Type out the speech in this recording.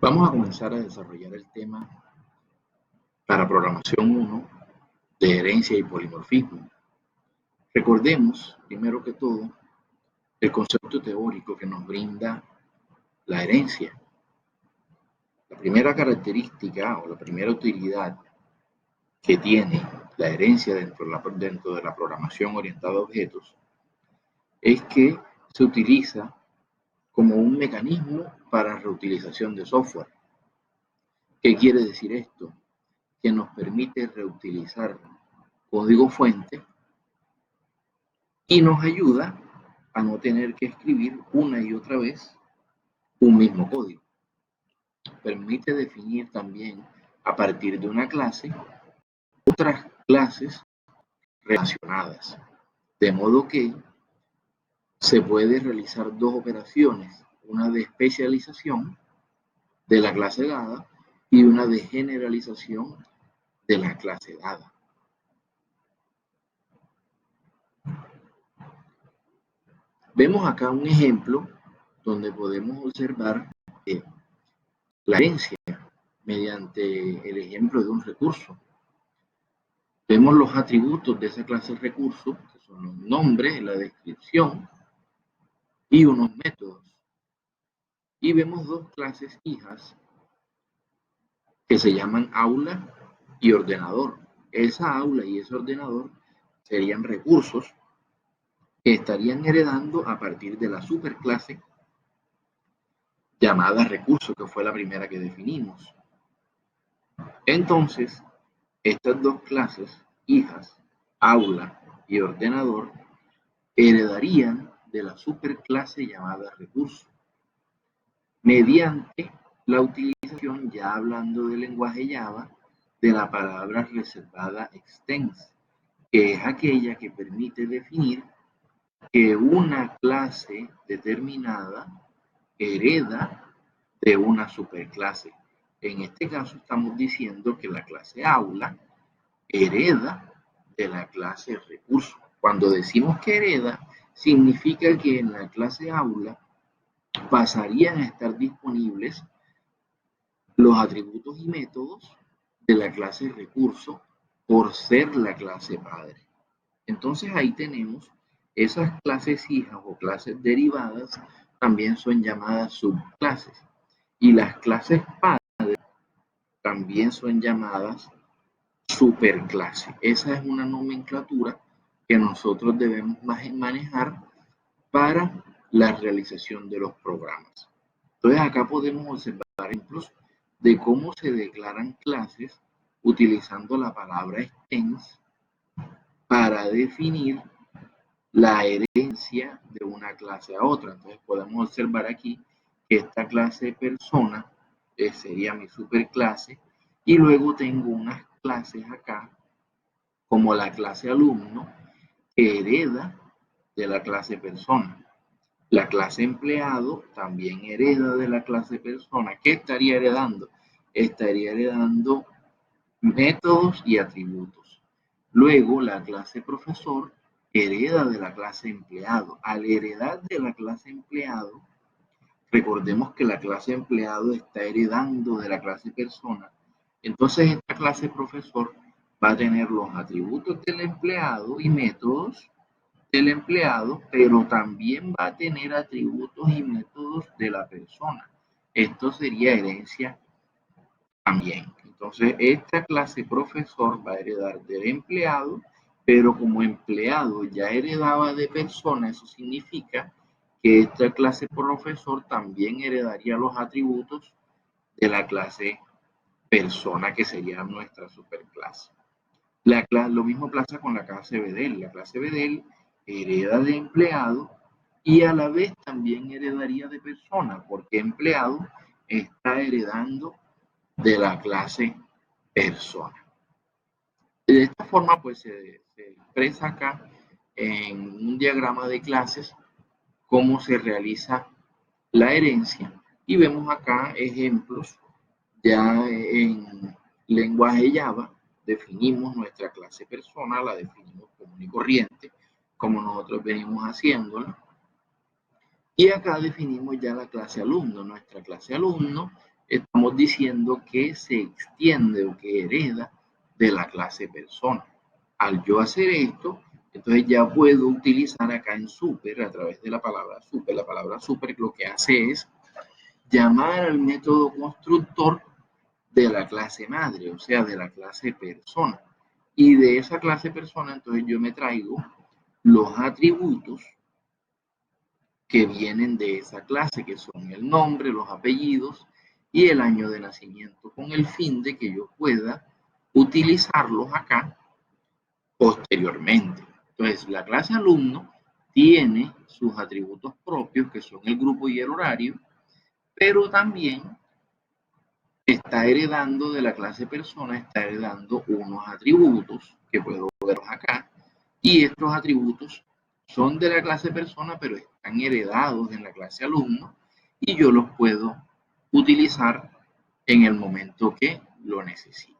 Vamos a comenzar a desarrollar el tema para programación 1 de herencia y polimorfismo. Recordemos, primero que todo, el concepto teórico que nos brinda la herencia. La primera característica o la primera utilidad que tiene la herencia dentro de la programación orientada a objetos es que se utiliza como un mecanismo para reutilización de software. ¿Qué quiere decir esto? Que nos permite reutilizar código fuente y nos ayuda a no tener que escribir una y otra vez un mismo código. Permite definir también a partir de una clase otras clases relacionadas, de modo que se puede realizar dos operaciones, una de especialización de la clase dada y una de generalización de la clase dada. Vemos acá un ejemplo donde podemos observar la herencia mediante el ejemplo de un recurso. Vemos los atributos de esa clase recurso, que son los nombres, la descripción y unos métodos. Y vemos dos clases hijas que se llaman aula y ordenador. Esa aula y ese ordenador serían recursos que estarían heredando a partir de la superclase llamada recurso, que fue la primera que definimos. Entonces, estas dos clases, hijas, aula y ordenador, heredarían de la superclase llamada recurso, mediante la utilización, ya hablando del lenguaje Java, de la palabra reservada extends, que es aquella que permite definir que una clase determinada hereda de una superclase. En este caso estamos diciendo que la clase aula hereda de la clase recurso. Cuando decimos que hereda, significa que en la clase aula pasarían a estar disponibles los atributos y métodos de la clase recurso por ser la clase padre. Entonces ahí tenemos esas clases hijas o clases derivadas, también son llamadas subclases. Y las clases padre también son llamadas superclase. Esa es una nomenclatura que nosotros debemos manejar para la realización de los programas. Entonces acá podemos observar ejemplos de cómo se declaran clases utilizando la palabra extends para definir la herencia de una clase a otra. Entonces podemos observar aquí que esta clase persona sería mi superclase y luego tengo unas clases acá como la clase alumno que hereda de la clase persona. La clase empleado también hereda de la clase persona. ¿Qué estaría heredando? Estaría heredando métodos y atributos. Luego la clase profesor hereda de la clase empleado. Al heredar de la clase empleado, recordemos que la clase empleado está heredando de la clase persona. Entonces esta clase profesor va a tener los atributos del empleado y métodos del empleado, pero también va a tener atributos y métodos de la persona. Esto sería herencia también. Entonces, esta clase profesor va a heredar del empleado, pero como empleado ya heredaba de persona, eso significa que esta clase profesor también heredaría los atributos de la clase persona, que sería nuestra superclase. Lo mismo pasa con la clase Bedel. La clase Bedel hereda de empleado y a la vez también heredaría de persona, porque empleado está heredando de la clase persona. De esta forma, pues se expresa acá en un diagrama de clases cómo se realiza la herencia y vemos acá ejemplos ya en lenguaje Java. Definimos nuestra clase persona, la definimos común y corriente, como nosotros venimos haciéndola. Y acá definimos ya la clase alumno. Nuestra clase alumno estamos diciendo que se extiende o que hereda de la clase persona. Al yo hacer esto, entonces ya puedo utilizar acá en super, a través de la palabra super. La palabra super lo que hace es llamar al método constructor de la clase madre, o sea, de la clase persona. Y de esa clase persona, entonces yo me traigo los atributos que vienen de esa clase, que son el nombre, los apellidos y el año de nacimiento, con el fin de que yo pueda utilizarlos acá posteriormente. Entonces, la clase alumno tiene sus atributos propios, que son el grupo y el horario, pero también está heredando de la clase persona, está heredando unos atributos que puedo verlos acá, y estos atributos son de la clase persona, pero están heredados en la clase alumno, y yo los puedo utilizar en el momento que lo necesite.